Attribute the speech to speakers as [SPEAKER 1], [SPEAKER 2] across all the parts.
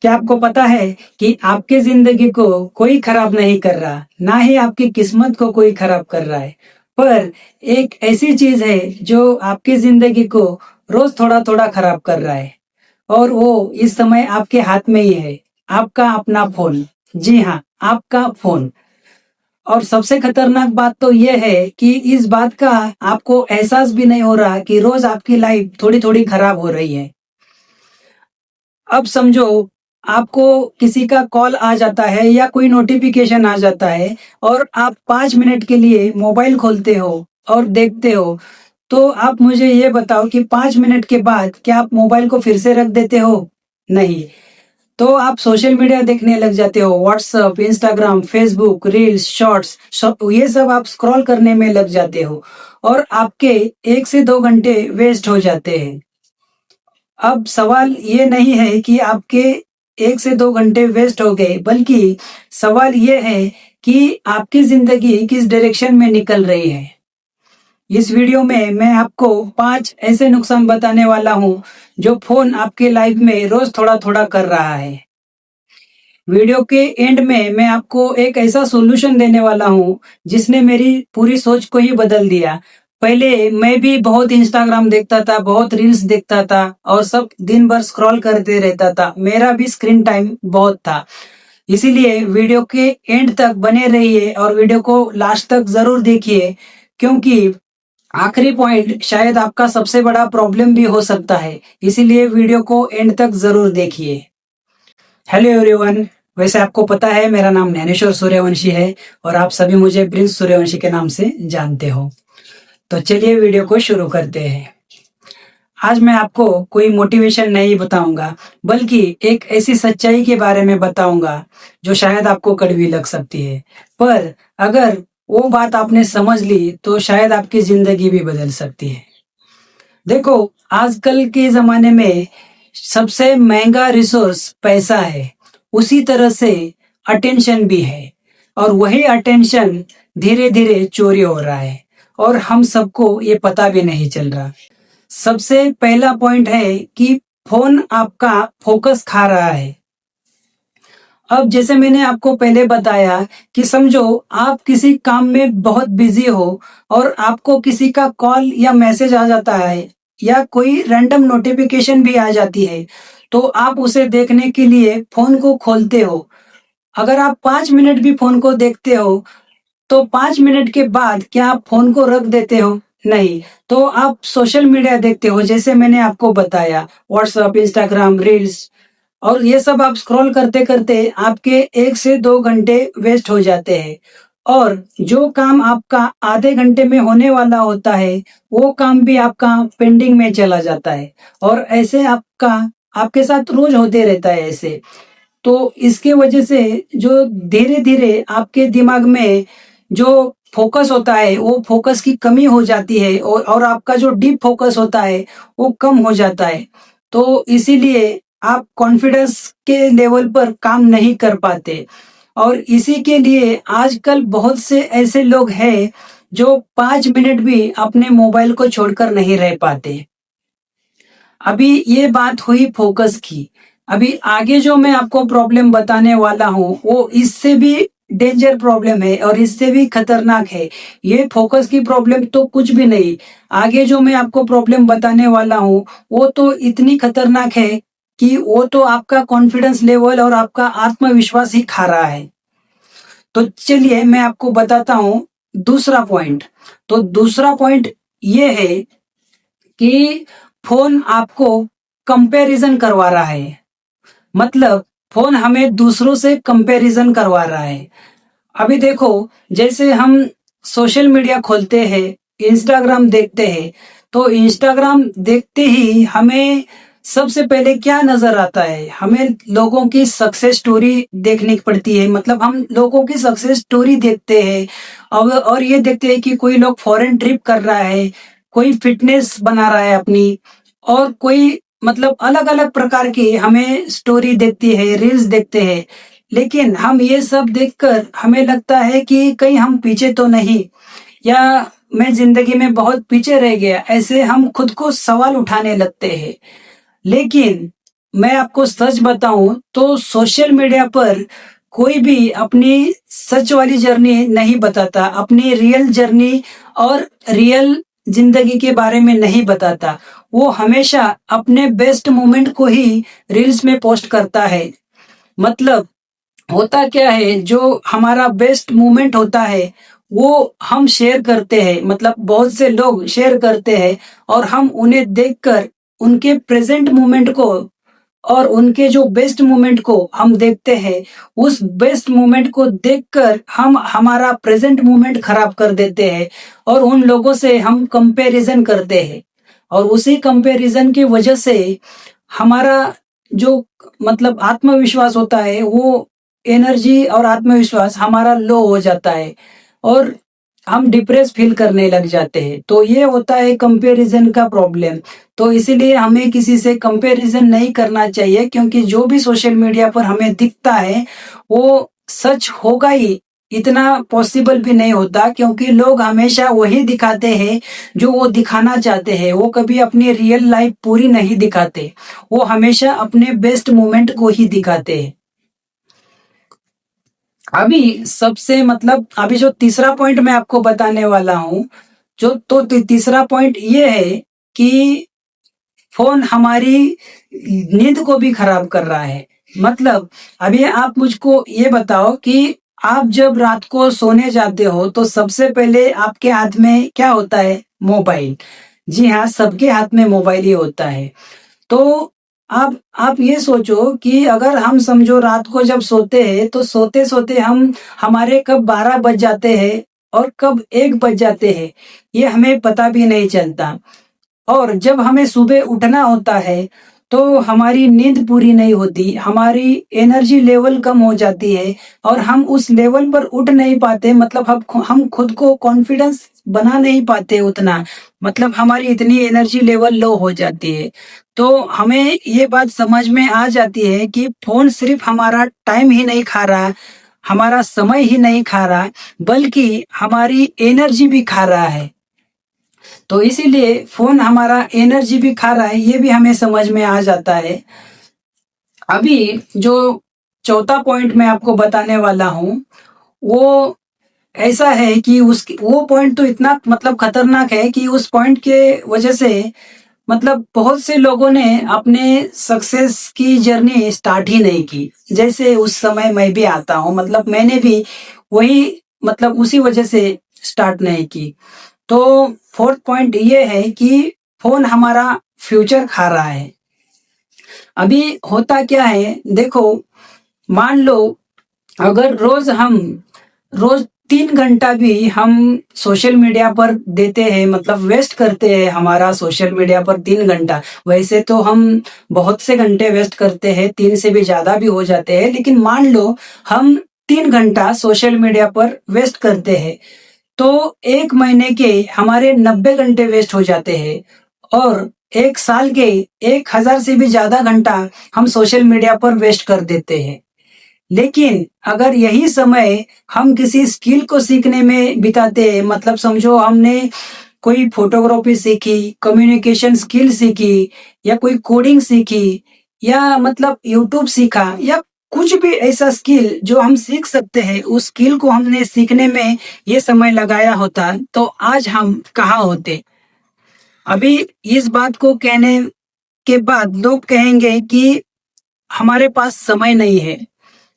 [SPEAKER 1] क्या आपको पता है कि आपकी जिंदगी को कोई खराब नहीं कर रहा, ना ही आपकी किस्मत को कोई खराब कर रहा है। पर एक ऐसी चीज है जो आपकी जिंदगी को रोज थोड़ा थोड़ा खराब कर रहा है, और वो इस समय आपके हाथ में ही है। आपका अपना फोन। जी हाँ, आपका फोन। और सबसे खतरनाक बात तो ये है कि इस बात का आपको एहसास भी नहीं हो रहा कि रोज आपकी लाइफ थोड़ी थोड़ी खराब हो रही है। अब समझो, आपको किसी का कॉल आ जाता है या कोई नोटिफिकेशन आ जाता है, और आप 5 मिनट के लिए मोबाइल खोलते हो और देखते हो। तो आप मुझे ये बताओ कि 5 मिनट के बाद क्या आप मोबाइल को फिर से रख देते हो? नहीं। तो आप सोशल मीडिया देखने लग जाते हो, WhatsApp, Instagram, Facebook, reels, shorts, ये सब आप स्क्रॉल करने में लग जाते हो, और आपके 1 से 2 घंटे वेस्ट हो जाते हैं। अब सवाल ये नहीं है कि आपके 1 से 2 घंटे वेस्ट हो गए, बल्कि सवाल ये है कि आपकी ज़िंदगी किस डायरेक्शन में निकल रही है। इस वीडियो में मैं आपको 5 ऐसे नुकसान बताने वाला हूँ, जो फ़ोन आपके लाइफ में रोज़ थोड़ा-थोड़ा कर रहा है। वीडियो के एंड में मैं आपको एक ऐसा सॉल्यूशन देने वाला हूँ, जिसने मेरी पूरी सोच को ही बदल दिया। पहले मैं भी बहुत इंस्टाग्राम देखता था, बहुत रील्स देखता था, और सब दिन भर स्क्रॉल करते रहता था। मेरा भी स्क्रीन टाइम बहुत था। इसीलिए वीडियो के एंड तक बने रहिए और वीडियो को लास्ट तक ज़रूर देखिए, क्योंकि आखिरी पॉइंट शायद आपका सबसे बड़ा प्रॉब्लम भी हो सकता है। इसीलिए वीडियो को एंड तक ज़रूर देखिए। Hello everyone. वैसे आपको पता है मेरा नाम ज्ञानेश्वर सूर्यवंशी है, और आप सभी मुझे प्रिंस सूर्यवंशी के नाम से जानते हो। तो चलिए वीडियो को शुरू करते हैं। आज मैं आपको कोई मोटिवेशन नहीं बताऊंगा, बल्कि एक ऐसी सच्चाई के बारे में बताऊंगा जो शायद आपको कड़वी लग सकती है। पर अगर वो बात आपने समझ ली तो शायद आपकी जिंदगी भी बदल सकती है। देखो, आजकल के ज़माने में सबसे महँगा रिसोर्स पैसा है, उसी तरह से अटेंशन भी है, और वही अटेंशन धीरे-धीरे चोरी हो रहा है, और हम सबको ये पता भी नहीं चल रहा। सबसे पहला पॉइंट है कि फ़ोन आपका फ़ोकस खा रहा है। अब जैसे मैंने आपको पहले बताया कि समझो आप किसी काम में बहुत बिज़ी हो, और आपको किसी का कॉल या मैसेज आ जाता है, या कोई रैंडम नोटिफ़िकेशन भी आ जाती है, तो आप उसे देखने के लिए फ़ोन को खोलते हो। अगर आप 5 मिनट भी फ़ोन को देखते हो, तो 5 मिनट के बाद क्या आप फ़ोन को रख देते हो? नहीं। तो आप सोशल मीडिया देखते हो, जैसे मैंने आपको बताया, व्हाट्सएप, इंस्टाग्राम, रील्स, और ये सब आप स्क्रॉल करते-करते आपके 1 से 2 घंटे वेस्ट हो जाते हैं, और जो काम आपका आधे घंटे में होने वाला होता है, वो काम भी आपका पेंडिंग में चला जाता है, और ऐसे आपके साथ रोज़ होते रहता है ऐसे। तो इसके वजह से जो धीरे-धीरे आपके दिमाग में जो फ़ोकस होता है, वो फ़ोकस की कमी हो जाती है, और आपका जो डीप फ़ोकस होता है, वो कम हो जाता है। तो इसीलिए आप कॉन्फिडेंस के लेवल पर काम नहीं कर पाते, और इसी के लिए आजकल बहुत से ऐसे लोग हैं, जो 5 मिनट भी अपने मोबाइल को छोड़कर नहीं रह पाते। अभी ये बात हुई फ़ोकस की। अभी आगे जो मैं आपको प्रॉब्लम बताने वाला हूँ, वो इससे भी डेंजर प्रॉब्लम है, और इससे भी खतरनाक है। ये फ़ोकस की प्रॉब्लम तो कुछ भी नहीं। आगे जो मैं आपको प्रॉब्लम बताने वाला हूँ, वो तो इतनी खतरनाक है कि वो तो आपका कॉन्फिडेंस लेवल और आपका आत्मविश्वास ही खा रहा है। तो चलिए मैं आपको बताता हूँ दूसरा पॉइंट। तो दूसरा पॉइंट ये है कि फ़ोन आपको कंपैरिज़न करवा रहा है। मतलब फ़ोन हमें दूसरों से कंपैरिज़न करवा रहा है। अभी देखो, जैसे हम सोशल मीडिया खोलते हैं, इंस्टाग्राम देखते हैं, तो इंस्टाग्राम देखते ही हमें सबसे पहले क्या नज़र आता है? हमें लोगों की सक्सेस स्टोरी देखनी पड़ती है। मतलब हम लोगों की सक्सेस स्टोरी देखते हैं, और ये देखते हैं कि कोई लोग फॉरेन ट्रिप कर रहा है, कोई फिटनेस बना रहा है अपनी, और कोई मतलब अलग-अलग प्रकार की हमें स्टोरी दिखती है, रील्स देखते हैं। लेकिन हम ये सब देखकर हमें लगता है कि कहीं हम पीछे तो नहीं, या मैं ज़िंदगी में बहुत पीछे रह गया, ऐसे हम खुद को सवाल उठाने लगते हैं। लेकिन मैं आपको सच बताऊं तो सोशल मीडिया पर कोई भी अपनी सच वाली जर्नी नहीं बताता, अपनी रियल जर्नी और रियल जिंदगी के बारे में नहीं बताता। वो हमेशा अपने बेस्ट मोमेंट को ही रील्स में पोस्ट करता है। मतलब होता क्या है, जो हमारा बेस्ट मोमेंट होता है वो हम शेयर करते हैं, मतलब बहुत से लोग शेयर करते हैं और हम उन्हें देखकर उनके प्रेजेंट मोमेंट को और उनके जो बेस्ट मोमेंट को हम देखते हैं। उस बेस्ट मोमेंट को देखकर हम हमारा प्रेजेंट मोमेंट खराब कर देते हैं और उन लोगों से हम कंपैरिजन करते हैं और उसी कंपैरिजन की वजह से हमारा जो मतलब आत्मविश्वास होता है, वो एनर्जी और आत्मविश्वास हमारा लो हो जाता है और हम डिप्रेस फील करने लग जाते हैं। तो ये होता है कंपैरिजन का प्रॉब्लम। तो इसीलिए हमें किसी से कंपैरिजन नहीं करना चाहिए, क्योंकि जो भी सोशल मीडिया पर हमें दिखता है वो सच होगा ही, इतना पॉसिबल भी नहीं होता, क्योंकि लोग हमेशा वही दिखाते हैं जो वो दिखाना चाहते हैं। वो कभी अपनी रियल लाइफ पूरी नहीं दिखाते, वो हमेशा अपने बेस्ट मोमेंट को ही दिखाते हैं। अभी सबसे मतलब अभी जो तीसरा पॉइंट मैं आपको बताने वाला हूँ, जो तो तीसरा पॉइंट ये है कि फोन हमारी नींद को भी खराब कर रहा है। मतलब अभी आप मुझको ये बताओ कि आप जब रात को सोने जाते हो तो सबसे पहले आपके हाथ में क्या होता है? मोबाइल। जी हाँ, सबके हाथ में मोबाइल ही होता है। तो आप ये सोचो कि अगर हम समझो रात को जब सोते हैं तो सोते-सोते हम हमारे कब 12 बज जाते हैं और कब 1 बज जाते हैं, ये हमें पता भी नहीं चलता। और जब हमें सुबह उठना होता है तो हमारी नींद पूरी नहीं होती, हमारी एनर्जी लेवल कम हो जाती है और हम उस लेवल पर उठ नहीं पाते। मतलब हम खुद को कॉन्फिडेंस बना नहीं पाते उतना, मतलब हमारी इतनी एनर्जी लेवल लो हो जाती है। तो हमें ये बात समझ में आ जाती है कि फोन सिर्फ हमारा टाइम ही नहीं खा रहा, हमारा समय ही नहीं खा रहा, बल्कि हमारी एनर्जी भी खा रहा है। तो इसीलिए फ़ोन हमारा एनर्जी भी खा रहा है, ये भी हमें समझ में आ जाता है। अभी जो चौथा पॉइंट मैं आपको बताने वाला हूँ, वो ऐसा है कि उसकी वो पॉइंट तो इतना मतलब खतरनाक है कि उस पॉइंट के वजह से मतलब बहुत से लोगों ने अपने सक्सेस की जर्नी स्टार्ट ही नहीं की। जैसे उस समय मैं भी आता हूँ, मतलब मैंने भी वही मतलब उसी वजह से स्टार्ट नहीं की। तो फोर्थ पॉइंट ये है कि फोन हमारा फ्यूचर खा रहा है। अभी होता क्या है, देखो, मान लो अगर रोज 3 घंटा भी हम सोशल मीडिया पर देते हैं, मतलब वेस्ट करते हैं हमारा सोशल मीडिया पर 3 घंटा। वैसे तो हम बहुत से घंटे वेस्ट करते हैं, 3 से भी ज्यादा भी हो जाते हैं, लेकिन मान लो हम 3 घंटा सोशल मीडिया पर वेस्ट करते हैं तो 1 महीने के हमारे 90 घंटे वेस्ट हो जाते हैं और 1 साल के 1,000 से भी ज्यादा घंटा हम सोशल मीडिया पर वेस्ट कर देते हैं। लेकिन अगर यही समय हम किसी स्किल को सीखने में बिताते हैं, मतलब समझो हमने कोई फोटोग्राफी सीखी, कम्युनिकेशन स्किल सीखी या कोई कोडिंग सीखी या मतलब यूट्यूब सीखा या कुछ भी ऐसा स्किल जो हम सीख सकते हैं, उस स्किल को हमने सीखने में ये समय लगाया होता तो आज हम कहाँ होते। अभी इस बात को कहने के बाद लोग कहेंगे कि हमारे पास समय नहीं है।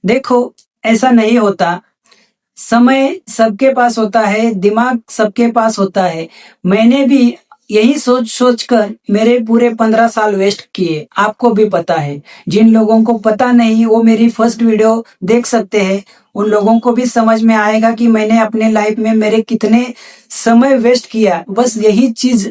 [SPEAKER 1] देखो, ऐसा नहीं होता। समय सबके पास होता है, दिमाग सबके पास होता है। मैंने भी यही सोच-सोच कर मेरे पूरे 15 साल वेस्ट किए, आपको भी पता है। जिन लोगों को पता नहीं वो मेरी फर्स्ट वीडियो देख सकते हैं, उन लोगों को भी समझ में आएगा कि मैंने अपने लाइफ में मेरे कितने समय वेस्ट किया। बस यही चीज़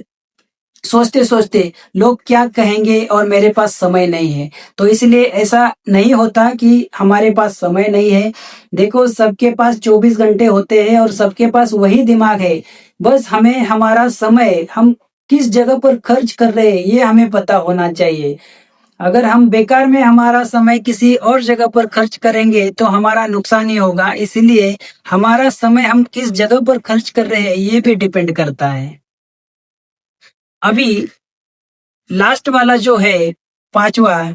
[SPEAKER 1] सोचते-सोचते लोग क्या कहेंगे और मेरे पास समय नहीं है। तो इसलिए ऐसा नहीं होता कि हमारे पास समय नहीं है। देखो, सबके पास 24 घंटे होते हैं और सबके पास वही दिमाग है। बस हमें हमारा समय हम किस जगह पर खर्च कर रहे हैं ये हमें पता होना चाहिए। अगर हम बेकार में हमारा समय किसी और जगह पर खर्च करेंगे तो हमारा नुकसान ही होगा। इसलिए हमारा समय हम किस जगह पर खर्च कर रहे हैं ये भी डिपेंड करता है। अभी लास्ट वाला जो है, 5वां,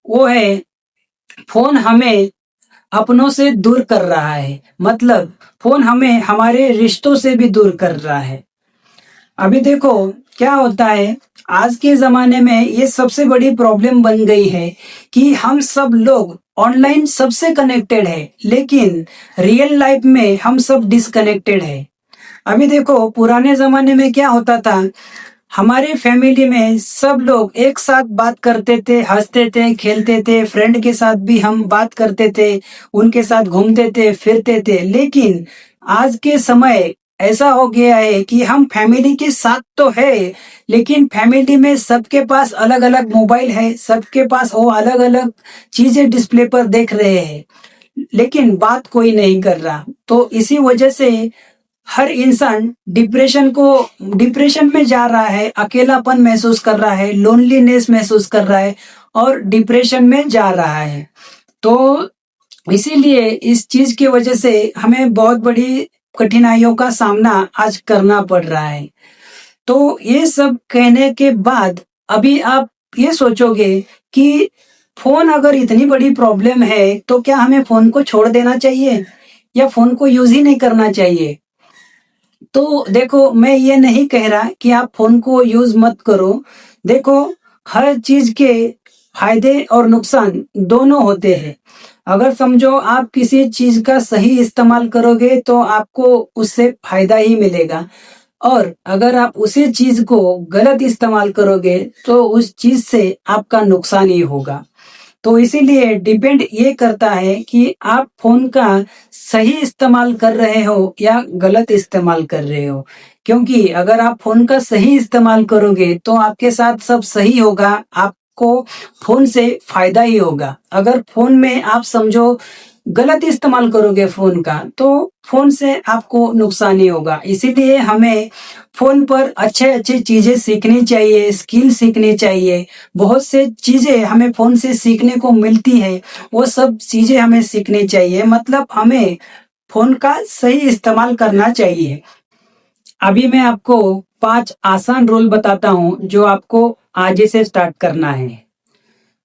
[SPEAKER 1] वो है फोन हमें अपनों से दूर कर रहा है, मतलब फोन हमें हमारे रिश्तों से भी दूर कर रहा है। अभी देखो क्या होता है, आज के ज़माने में ये सबसे बड़ी प्रॉब्लम बन गई है कि हम सब लोग ऑनलाइन सबसे कनेक्टेड है, लेकिन रियल लाइफ में हम सब डिस्कनेक्टेड है। अभी देखो पुराने ज़माने में क्या होता था, हमारे फैमिली में सब लोग एक साथ बात करते थे, हंसते थे, खेलते थे, फ्रेंड के साथ भी हम बात करते थे, उनके साथ घूमते थे, फिरते थे। लेकिन आज के समय ऐसा हो गया है कि हम फैमिली के साथ तो है, लेकिन फैमिली में सबके पास अलग-अलग मोबाइल है, सबके पास वो अलग-अलग चीजें डिस्प्ले पर देख रहे हैं, लेकिन बात कोई नहीं कर रहा। तो इसी वजह से हर इंसान डिप्रेशन में जा रहा है, अकेलापन महसूस कर रहा है, लोनलीनेस महसूस कर रहा है और डिप्रेशन में जा रहा है। तो इसीलिए इस चीज की वजह से हमें बहुत बड़ी कठिनाइयों का सामना आज करना पड़ रहा है। तो ये सब कहने के बाद अभी आप ये सोचोगे कि फोन अगर इतनी बड़ी प्रॉब्लम है तो क्या हमें फोन को छोड़ देना चाहिए या फोन को यूज ही नहीं करना चाहिए? तो देखो मैं ये नहीं कह रहा कि आप फोन को यूज मत करो। देखो हर चीज के फायदे और नुकसान दोनों होते हैं। अगर समझो आप किसी चीज का सही इस्तेमाल करोगे तो आपको उससे फायदा ही मिलेगा, और अगर आप उसी चीज को गलत इस्तेमाल करोगे तो उस चीज से आपका नुकसान ही होगा। तो इसीलिए डिपेंड ये करता है कि आप फोन का सही इस्तेमाल कर रहे हो या गलत इस्तेमाल कर रहे हो। क्योंकि अगर आप फोन का सही इस्तेमाल करोगे तो आपके साथ सब सही होगा, आपको फोन से फायदा ही होगा। अगर फोन में आप समझो गलत इस्तेमाल करोगे फोन का तो फोन से आपको नुकसान ही होगा। इसीलिए हमें फोन पर अच्छे अच्छे चीजें सीखनी चाहिए, स्किल सीखनी चाहिए। बहुत से चीजें हमें फोन से सीखने को मिलती है, वो सब चीजें हमें सीखनी चाहिए, मतलब हमें फोन का सही इस्तेमाल करना चाहिए। अभी मैं आपको 5 आसान रूल बताता हूँ जो आपको आज ही से स्टार्ट करना है।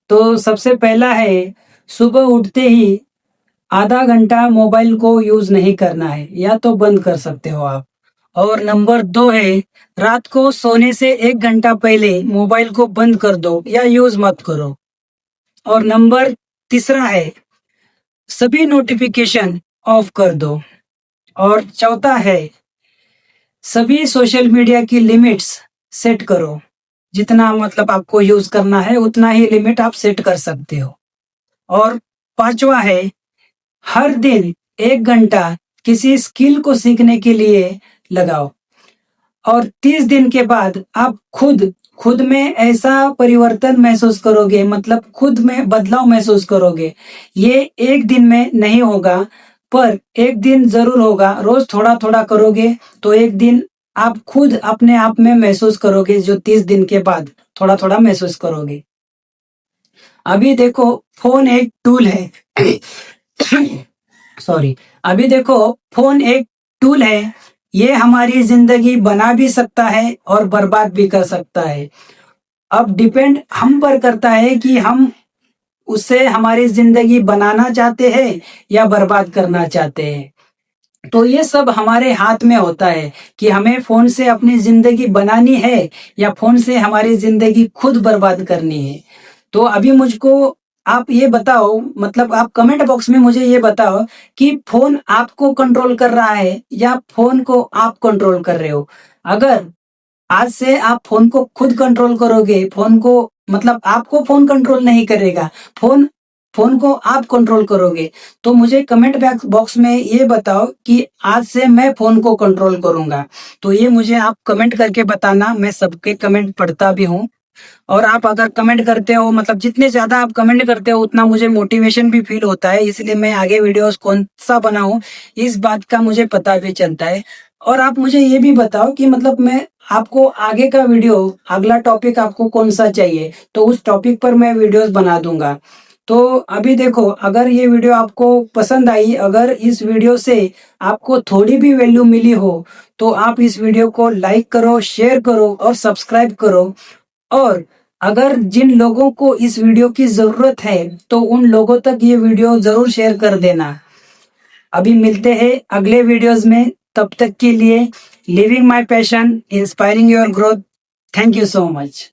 [SPEAKER 1] तो सबसे पहला है, सुबह उठते ही आधा घंटा मोबाइल को यूज नहीं करना है, या तो बंद कर सकते हो आप। और नंबर 2 है, रात को सोने से 1 घंटा पहले मोबाइल को बंद कर दो या यूज मत करो। और नंबर तीसरा है, सभी नोटिफिकेशन ऑफ कर दो। और चौथा है, सभी सोशल मीडिया की लिमिट्स सेट करो। जितना मतलब आपको यूज करना है उतना ही लिमिट आप सेट कर सकते हो। और पांचवा है, हर दिन 1 घंटा किसी स्किल को सीखने के लिए लगाओ। और 30 दिन के बाद आप खुद खुद में ऐसा परिवर्तन महसूस करोगे, मतलब खुद में बदलाव महसूस करोगे। ये एक दिन में नहीं होगा, पर एक दिन जरूर होगा। रोज थोड़ा थोड़ा करोगे तो एक दिन आप खुद अपने आप में महसूस करोगे, जो 30 दिन के बाद थोड़ा थोड़ा महसूस करोगे। अभी देखो फोन एक टूल है। सॉरी। अभी देखो फोन एक टूल है, ये हमारी जिंदगी बना भी सकता है और बर्बाद भी कर सकता है। अब डिपेंड हम पर करता है कि हम उससे हमारी जिंदगी बनाना चाहते हैं या बर्बाद करना चाहते हैं। तो ये सब हमारे हाथ में होता है कि हमें फोन से अपनी जिंदगी बनानी है या फोन से हमारी जिंदगी खुद बर्बाद करनी है। तो अभी मुझको आप ये बताओ, मतलब आप कमेंट बॉक्स में मुझे ये बताओ कि फोन आपको कंट्रोल कर रहा है या फोन को आप कंट्रोल कर रहे हो। अगर आज से आप फोन को खुद कंट्रोल करोगे, फोन को मतलब आपको फोन कंट्रोल नहीं करेगा, फोन फोन को आप कंट्रोल करोगे, तो मुझे कमेंट बॉक्स में ये बताओ कि आज से मैं फोन को कंट्रोल करूंगा। तो ये मुझे आप कमेंट करके बताना, मैं सबके कमेंट पढ़ता भी हूँ। और आप अगर कमेंट करते हो, मतलब जितने ज्यादा आप कमेंट करते हो उतना मुझे मोटिवेशन भी फील होता है, इसलिए मैं आगे वीडियोस कौन सा बनाऊं इस बात का मुझे पता भी चलता है। और आप मुझे ये भी बताओ कि मतलब मैं आपको आगे का वीडियो, अगला टॉपिक आपको कौन सा चाहिए, तो उस टॉपिक पर मैं वीडियोस बना दूंगा। तो अभी देखो, अगर ये वीडियो आपको पसंद आई, अगर इस वीडियो से आपको थोड़ी भी वैल्यू मिली हो, तो आप इस वीडियो को लाइक करो, शेयर करो और सब्सक्राइब करो। और अगर जिन लोगों को इस वीडियो की जरूरत है तो उन लोगों तक ये वीडियो जरूर शेयर कर देना। अभी मिलते हैं अगले वीडियोस में, तब तक के लिए living my passion inspiring your growth. Thank you so much.